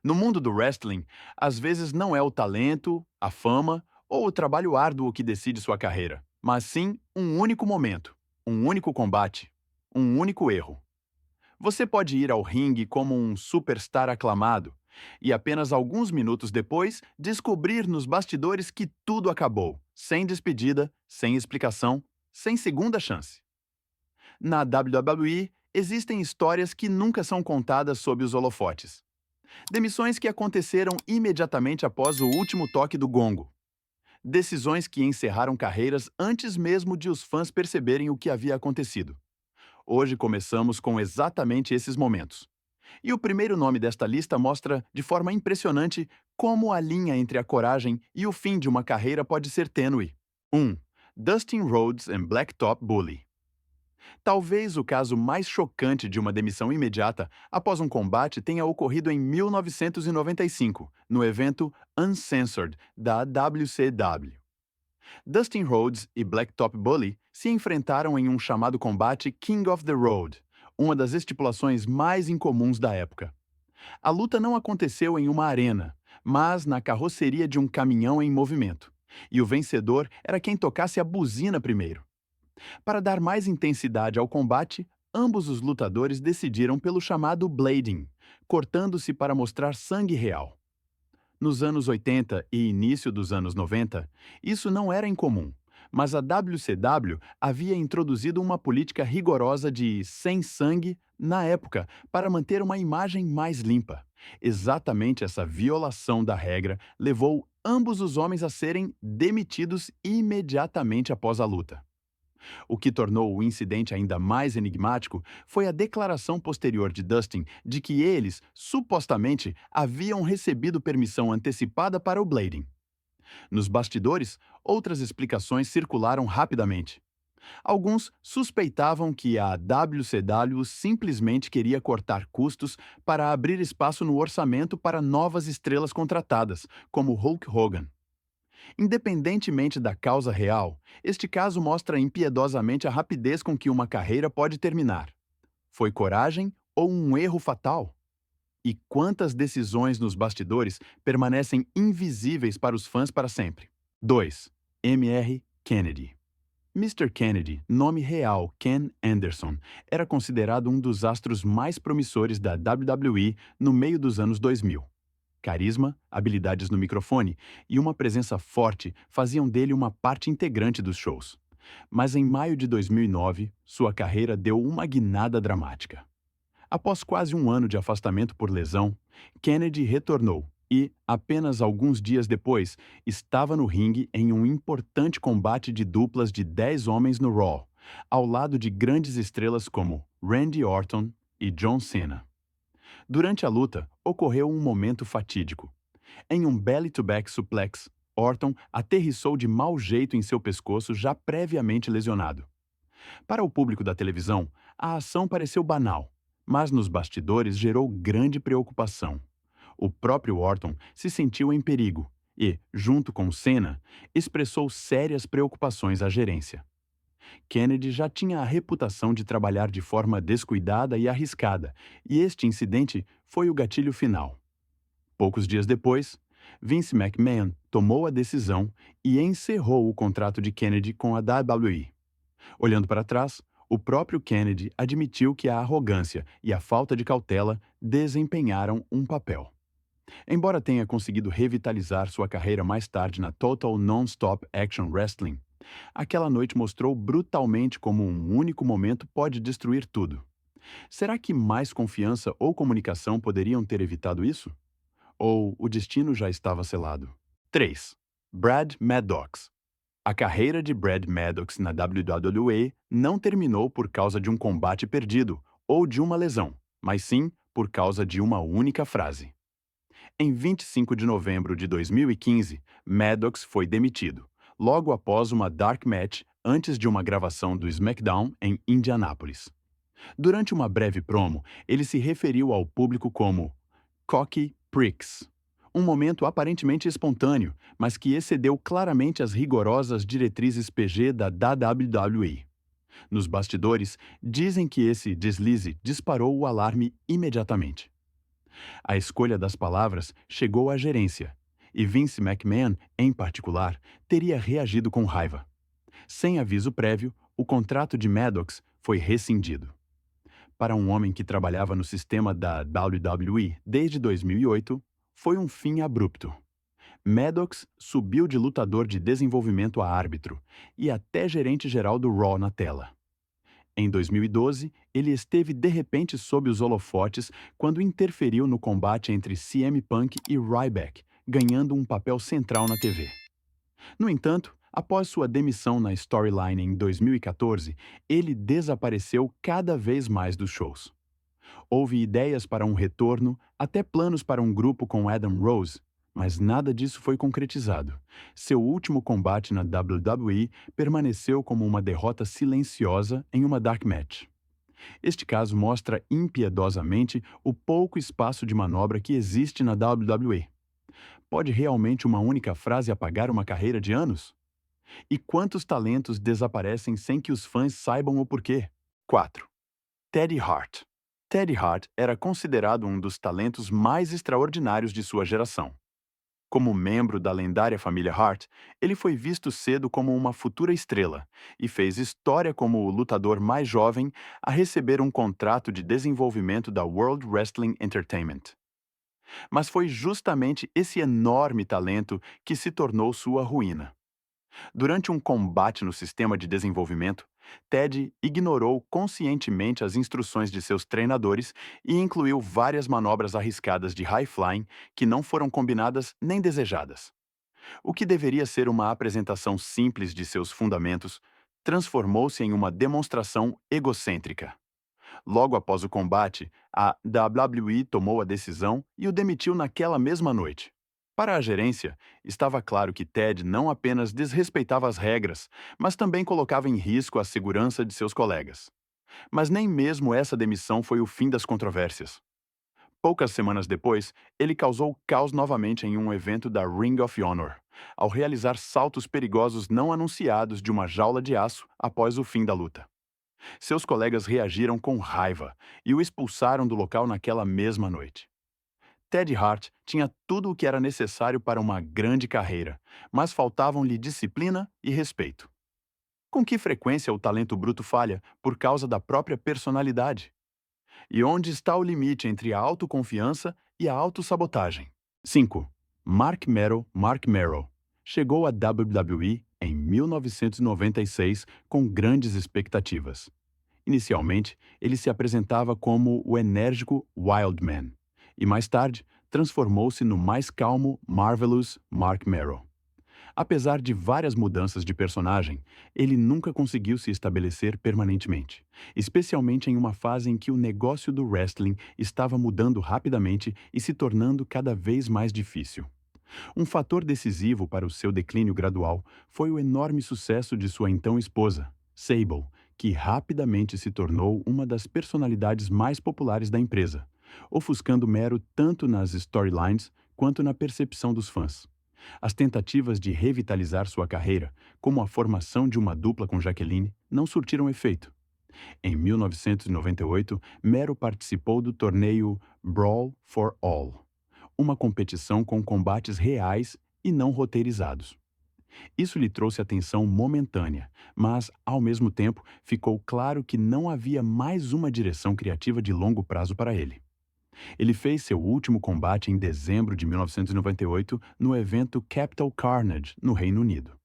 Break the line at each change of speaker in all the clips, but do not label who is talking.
No mundo do wrestling, às vezes não é o talento, a fama ou o trabalho árduo que decide sua carreira, mas sim um único momento, um único combate, um único erro. Você pode ir ao ringue como um superstar aclamado e apenas alguns minutos depois descobrir nos bastidores que tudo acabou, sem despedida, sem explicação, sem segunda chance. Na WWE, existem histórias que nunca são contadas sob os holofotes. Demissões que aconteceram imediatamente após o último toque do gongo. Decisões que encerraram carreiras antes mesmo de os fãs perceberem o que havia acontecido. Hoje começamos com exatamente esses momentos. E o primeiro nome desta lista mostra, de forma impressionante, como a linha entre a coragem e o fim de uma carreira pode ser tênue. 1. Dustin Rhodes and Blacktop Bully. Talvez o caso mais chocante de uma demissão imediata após um combate tenha ocorrido em 1995, no evento Uncensored da WCW. Dustin Rhodes e Blacktop Bully se enfrentaram em um chamado combate King of the Road, uma das estipulações mais incomuns da época. A luta não aconteceu em uma arena, mas na carroceria de um caminhão em movimento, e o vencedor era quem tocasse a buzina primeiro. Para dar mais intensidade ao combate, ambos os lutadores decidiram pelo chamado blading, cortando-se para mostrar sangue real. Nos anos 80 e início dos anos 90, isso não era incomum, mas a WCW havia introduzido uma política rigorosa de sem sangue na época para manter uma imagem mais limpa. Exatamente essa violação da regra levou ambos os homens a serem demitidos imediatamente após a luta. O que tornou o incidente ainda mais enigmático foi a declaração posterior de Dustin de que eles, supostamente, haviam recebido permissão antecipada para o blading. Nos bastidores, outras explicações circularam rapidamente. Alguns suspeitavam que a WCW simplesmente queria cortar custos para abrir espaço no orçamento para novas estrelas contratadas, como Hulk Hogan. Independentemente da causa real, este caso mostra impiedosamente a rapidez com que uma carreira pode terminar. Foi coragem ou um erro fatal? E quantas decisões nos bastidores permanecem invisíveis para os fãs para sempre? 2. M.R. Kennedy. Mr. Kennedy, nome real Ken Anderson, era considerado um dos astros mais promissores da WWE no meio dos anos 2000. Carisma, habilidades no microfone e uma presença forte faziam dele uma parte integrante dos shows. Mas em maio de 2009, sua carreira deu uma guinada dramática. Após quase um ano de afastamento por lesão, Kennedy retornou e, apenas alguns dias depois, estava no ringue em um importante combate de duplas de 10 homens no Raw, ao lado de grandes estrelas como Randy Orton e John Cena. Durante a luta, ocorreu um momento fatídico. Em um belly-to-back suplex, Orton aterrissou de mau jeito em seu pescoço já previamente lesionado. Para o público da televisão, a ação pareceu banal, mas nos bastidores gerou grande preocupação. O próprio Orton se sentiu em perigo e, junto com Cena, expressou sérias preocupações à gerência. Kennedy já tinha a reputação de trabalhar de forma descuidada e arriscada, e este incidente foi o gatilho final. Poucos dias depois, Vince McMahon tomou a decisão e encerrou o contrato de Kennedy com a WWE. Olhando para trás, o próprio Kennedy admitiu que a arrogância e a falta de cautela desempenharam um papel. Embora tenha conseguido revitalizar sua carreira mais tarde na Total Non-Stop Action Wrestling, aquela noite mostrou brutalmente como um único momento pode destruir tudo. Será que mais confiança ou comunicação poderiam ter evitado isso? Ou o destino já estava selado? 3. Brad Maddox. A carreira de Brad Maddox na WWE não terminou por causa de um combate perdido ou de uma lesão, mas sim por causa de uma única frase. Em 25 de novembro de 2015, Maddox foi demitido, logo após uma dark match antes de uma gravação do SmackDown em Indianápolis. Durante uma breve promo, ele se referiu ao público como cocky pricks, um momento aparentemente espontâneo, mas que excedeu claramente as rigorosas diretrizes PG da WWE. Nos bastidores, dizem que esse deslize disparou o alarme imediatamente. A escolha das palavras chegou à gerência, e Vince McMahon, em particular, teria reagido com raiva. Sem aviso prévio, o contrato de Maddox foi rescindido. Para um homem que trabalhava no sistema da WWE desde 2008, foi um fim abrupto. Maddox subiu de lutador de desenvolvimento a árbitro e até gerente-geral do Raw na tela. Em 2012, ele esteve de repente sob os holofotes quando interferiu no combate entre CM Punk e Ryback, ganhando um papel central na TV. No entanto, após sua demissão na storyline em 2014, ele desapareceu cada vez mais dos shows. Houve ideias para um retorno, até planos para um grupo com Adam Rose, mas nada disso foi concretizado. Seu último combate na WWE permaneceu como uma derrota silenciosa em uma dark match. Este caso mostra impiedosamente o pouco espaço de manobra que existe na WWE. Pode realmente uma única frase apagar uma carreira de anos? E quantos talentos desaparecem sem que os fãs saibam o porquê? 4. Teddy Hart. Teddy Hart era considerado um dos talentos mais extraordinários de sua geração. Como membro da lendária família Hart, ele foi visto cedo como uma futura estrela e fez história como o lutador mais jovem a receber um contrato de desenvolvimento da World Wrestling Entertainment. Mas foi justamente esse enorme talento que se tornou sua ruína. Durante um combate no sistema de desenvolvimento, Ted ignorou conscientemente as instruções de seus treinadores e incluiu várias manobras arriscadas de high flying que não foram combinadas nem desejadas. O que deveria ser uma apresentação simples de seus fundamentos transformou-se em uma demonstração egocêntrica. Logo após o combate, a WWE tomou a decisão e o demitiu naquela mesma noite. Para a gerência, estava claro que Ted não apenas desrespeitava as regras, mas também colocava em risco a segurança de seus colegas. Mas nem mesmo essa demissão foi o fim das controvérsias. Poucas semanas depois, ele causou caos novamente em um evento da Ring of Honor, ao realizar saltos perigosos não anunciados de uma jaula de aço após o fim da luta. Seus colegas reagiram com raiva e o expulsaram do local naquela mesma noite. Teddy Hart tinha tudo o que era necessário para uma grande carreira, mas faltavam-lhe disciplina e respeito. Com que frequência o talento bruto falha por causa da própria personalidade? E onde está o limite entre a autoconfiança e a autossabotagem? 5. Mark Merrow chegou à WWE em 1996 com grandes expectativas. Inicialmente, ele se apresentava como o enérgico Wildman, e mais tarde transformou-se no mais calmo Marvelous Mark Merrow. Apesar de várias mudanças de personagem, ele nunca conseguiu se estabelecer permanentemente, especialmente em uma fase em que o negócio do wrestling estava mudando rapidamente e se tornando cada vez mais difícil. Um fator decisivo para o seu declínio gradual foi o enorme sucesso de sua então esposa, Sable, que rapidamente se tornou uma das personalidades mais populares da empresa, ofuscando Mero tanto nas storylines quanto na percepção dos fãs. As tentativas de revitalizar sua carreira, como a formação de uma dupla com Jacqueline, não surtiram efeito. Em 1998, Mero participou do torneio Brawl for All, uma competição com combates reais e não roteirizados. Isso lhe trouxe atenção momentânea, mas, ao mesmo tempo, ficou claro que não havia mais uma direção criativa de longo prazo para ele. Ele fez seu último combate em dezembro de 1998 no evento Capital Carnage, no Reino Unido.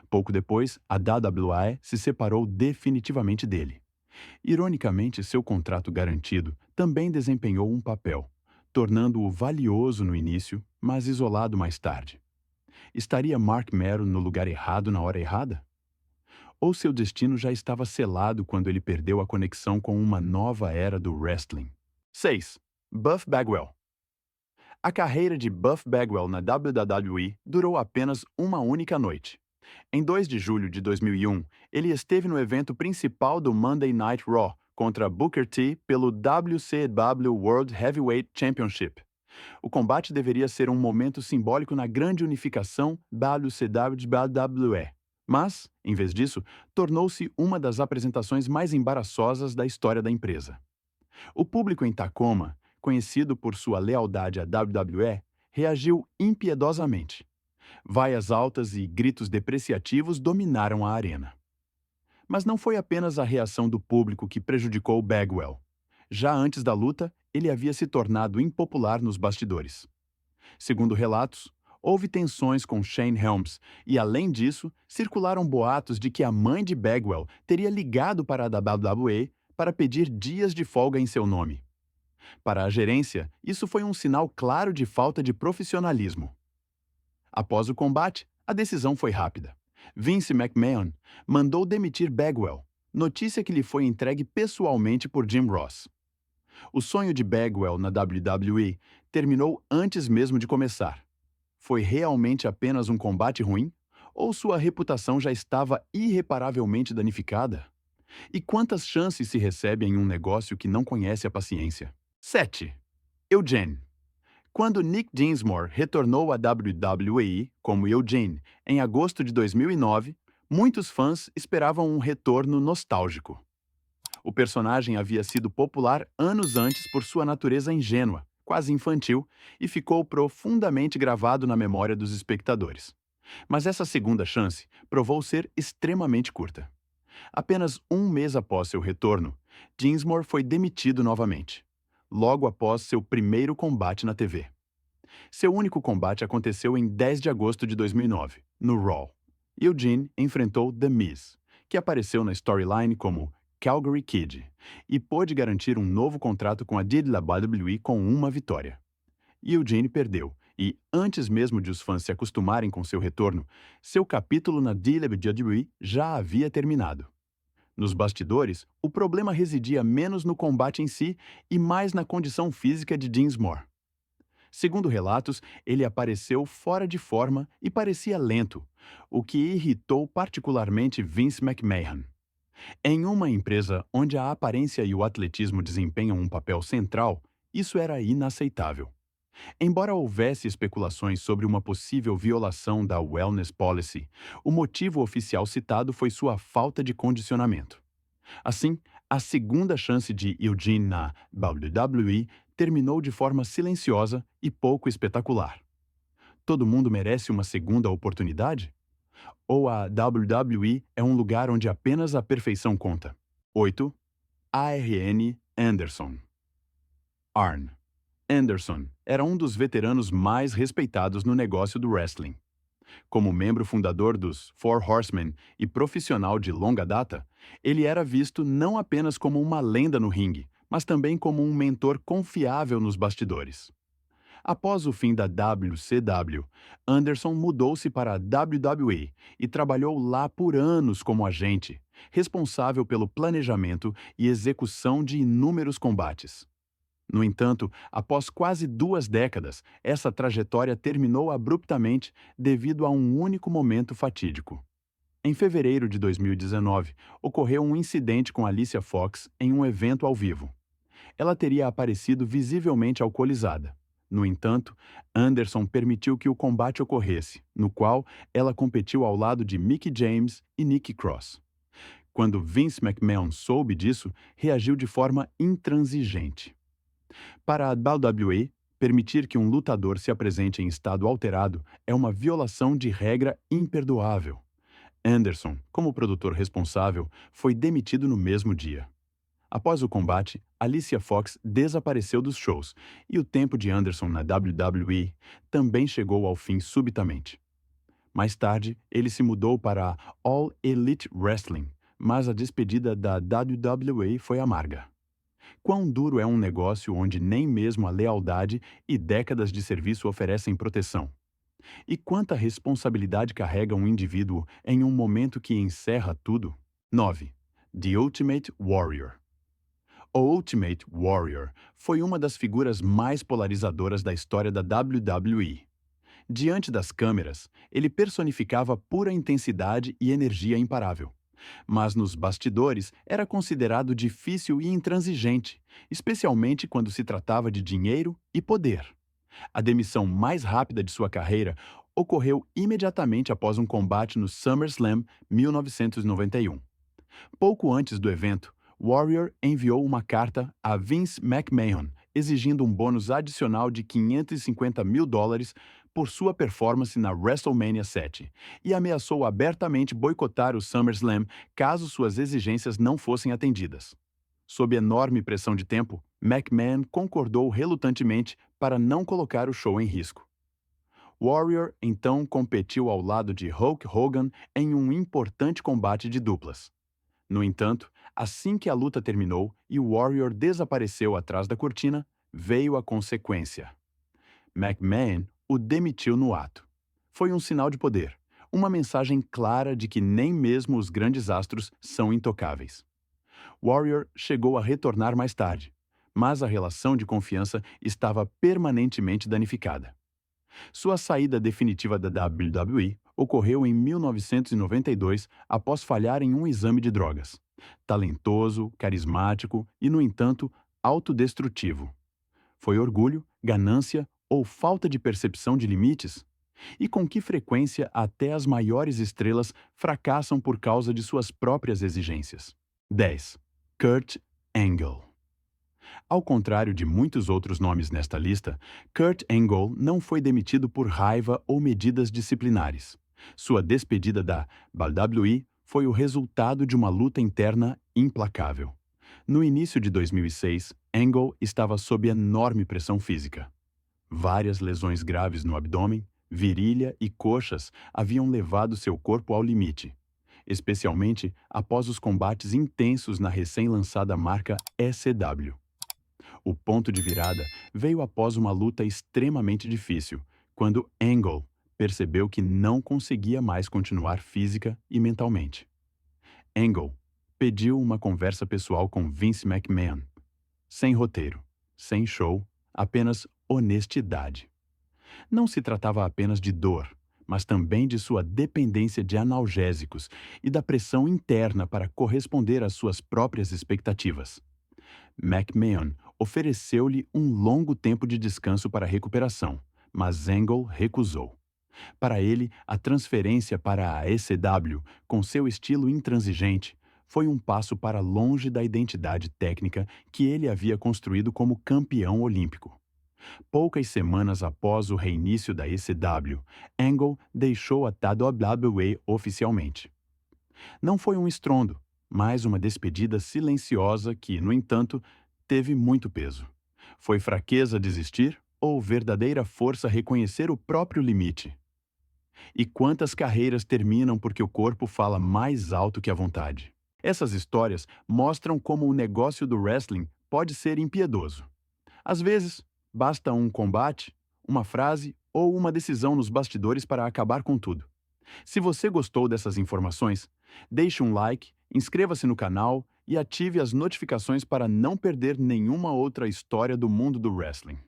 Pouco depois, a WWE se separou definitivamente dele. Ironicamente, seu contrato garantido também desempenhou um papel, tornando-o valioso no início, mas isolado mais tarde. Estaria Mark Merrow no lugar errado na hora errada? Ou seu destino já estava selado quando ele perdeu a conexão com uma nova era do wrestling? 6. Buff Bagwell. A carreira de Buff Bagwell na WWE durou apenas uma única noite. Em 2 de julho de 2001, ele esteve no evento principal do Monday Night Raw contra Booker T pelo WCW World Heavyweight Championship. O combate deveria ser um momento simbólico na grande unificação WCW-WWE, mas, em vez disso, tornou-se uma das apresentações mais embaraçosas da história da empresa. O público em Tacoma, conhecido por sua lealdade à WWE, reagiu impiedosamente. Vaias altas e gritos depreciativos dominaram a arena. Mas não foi apenas a reação do público que prejudicou Bagwell. Já antes da luta, ele havia se tornado impopular nos bastidores. Segundo relatos, houve tensões com Shane Helms e, além disso, circularam boatos de que a mãe de Bagwell teria ligado para a WWE para pedir dias de folga em seu nome. Para a gerência, isso foi um sinal claro de falta de profissionalismo. Após o combate, a decisão foi rápida. Vince McMahon mandou demitir Bagwell, notícia que lhe foi entregue pessoalmente por Jim Ross. O sonho de Bagwell na WWE terminou antes mesmo de começar. Foi realmente apenas um combate ruim? Ou sua reputação já estava irreparavelmente danificada? E quantas chances se recebe em um negócio que não conhece a paciência? 7. Eugene. Quando Nick Dinsmore retornou à WWE como Eugene em agosto de 2009, muitos fãs esperavam um retorno nostálgico. O personagem havia sido popular anos antes por sua natureza ingênua, quase infantil, e ficou profundamente gravado na memória dos espectadores. Mas essa segunda chance provou ser extremamente curta. Apenas um mês após seu retorno, Dinsmore foi demitido novamente, logo após seu primeiro combate na TV. Seu único combate aconteceu em 10 de agosto de 2009, no Raw. Eugene enfrentou The Miz, que apareceu na storyline como Calgary Kid, e pôde garantir um novo contrato com a WWE com uma vitória. Eugene perdeu, e, antes mesmo de os fãs se acostumarem com seu retorno, seu capítulo na WWE já havia terminado. Nos bastidores, o problema residia menos no combate em si e mais na condição física de Dinsmore. Segundo relatos, ele apareceu fora de forma e parecia lento, o que irritou particularmente Vince McMahon. Em uma empresa onde a aparência e o atletismo desempenham um papel central, isso era inaceitável. Embora houvesse especulações sobre uma possível violação da Wellness Policy, o motivo oficial citado foi sua falta de condicionamento. Assim, a segunda chance de Eugene na WWE terminou de forma silenciosa e pouco espetacular. Todo mundo merece uma segunda oportunidade? Ou a WWE é um lugar onde apenas a perfeição conta? 8. Arn Anderson. Arn Anderson era um dos veteranos mais respeitados no negócio do wrestling. Como membro fundador dos Four Horsemen e profissional de longa data, ele era visto não apenas como uma lenda no ringue, mas também como um mentor confiável nos bastidores. Após o fim da WCW, Anderson mudou-se para a WWE e trabalhou lá por anos como agente, responsável pelo planejamento e execução de inúmeros combates. No entanto, após quase 2 décadas, essa trajetória terminou abruptamente devido a um único momento fatídico. Em fevereiro de 2019, ocorreu um incidente com Alicia Fox em um evento ao vivo. Ela teria aparecido visivelmente alcoolizada. No entanto, Anderson permitiu que o combate ocorresse, no qual ela competiu ao lado de Mickie James e Nikki Cross. Quando Vince McMahon soube disso, reagiu de forma intransigente. Para a WWE, permitir que um lutador se apresente em estado alterado é uma violação de regra imperdoável. Anderson, como produtor responsável, foi demitido no mesmo dia. Após o combate, Alicia Fox desapareceu dos shows e o tempo de Anderson na WWE também chegou ao fim subitamente. Mais tarde, ele se mudou para a All Elite Wrestling, mas a despedida da WWE foi amarga. Quão duro é um negócio onde nem mesmo a lealdade e décadas de serviço oferecem proteção? E quanta responsabilidade carrega um indivíduo em um momento que encerra tudo? 9. The Ultimate Warrior. O Ultimate Warrior foi uma das figuras mais polarizadoras da história da WWE. Diante das câmeras, ele personificava pura intensidade e energia imparável. Mas nos bastidores era considerado difícil e intransigente, especialmente quando se tratava de dinheiro e poder. A demissão mais rápida de sua carreira ocorreu imediatamente após um combate no SummerSlam 1991. Pouco antes do evento, Warrior enviou uma carta a Vince McMahon exigindo um bônus adicional de $550 mil por sua performance na WrestleMania 7 e ameaçou abertamente boicotar o SummerSlam caso suas exigências não fossem atendidas. Sob enorme pressão de tempo, McMahon concordou relutantemente para não colocar o show em risco. Warrior então competiu ao lado de Hulk Hogan em um importante combate de duplas. No entanto, assim que a luta terminou e Warrior desapareceu atrás da cortina, veio a consequência. McMahon o demitiu no ato. Foi um sinal de poder, uma mensagem clara de que nem mesmo os grandes astros são intocáveis. Warrior chegou a retornar mais tarde, mas a relação de confiança estava permanentemente danificada. Sua saída definitiva da WWE ocorreu em 1992 após falhar em um exame de drogas. Talentoso, carismático e, no entanto, autodestrutivo. Foi orgulho, ganância ou falta de percepção de limites? E com que frequência até as maiores estrelas fracassam por causa de suas próprias exigências? 10. Kurt Angle. Ao contrário de muitos outros nomes nesta lista, Kurt Angle não foi demitido por raiva ou medidas disciplinares. Sua despedida da WWE foi o resultado de uma luta interna implacável. No início de 2006, Angle estava sob enorme pressão física. Várias lesões graves no abdômen, virilha e coxas haviam levado seu corpo ao limite, especialmente após os combates intensos na recém-lançada marca ECW. O ponto de virada veio após uma luta extremamente difícil, quando Angle percebeu que não conseguia mais continuar física e mentalmente. Angle pediu uma conversa pessoal com Vince McMahon. Sem roteiro, sem show, apenas honestidade. Não se tratava apenas de dor, mas também de sua dependência de analgésicos e da pressão interna para corresponder às suas próprias expectativas. McMahon ofereceu-lhe um longo tempo de descanso para a recuperação, mas Angle recusou. Para ele, a transferência para a ECW, com seu estilo intransigente, foi um passo para longe da identidade técnica que ele havia construído como campeão olímpico. Poucas semanas após o reinício da ECW, Angle deixou a WWE oficialmente. Não foi um estrondo, mas uma despedida silenciosa que, no entanto, teve muito peso. Foi fraqueza desistir ou verdadeira força reconhecer o próprio limite? E quantas carreiras terminam porque o corpo fala mais alto que a vontade? Essas histórias mostram como o negócio do wrestling pode ser impiedoso. Às vezes, basta um combate, uma frase ou uma decisão nos bastidores para acabar com tudo. Se você gostou dessas informações, deixe um like, inscreva-se no canal e ative as notificações para não perder nenhuma outra história do mundo do wrestling.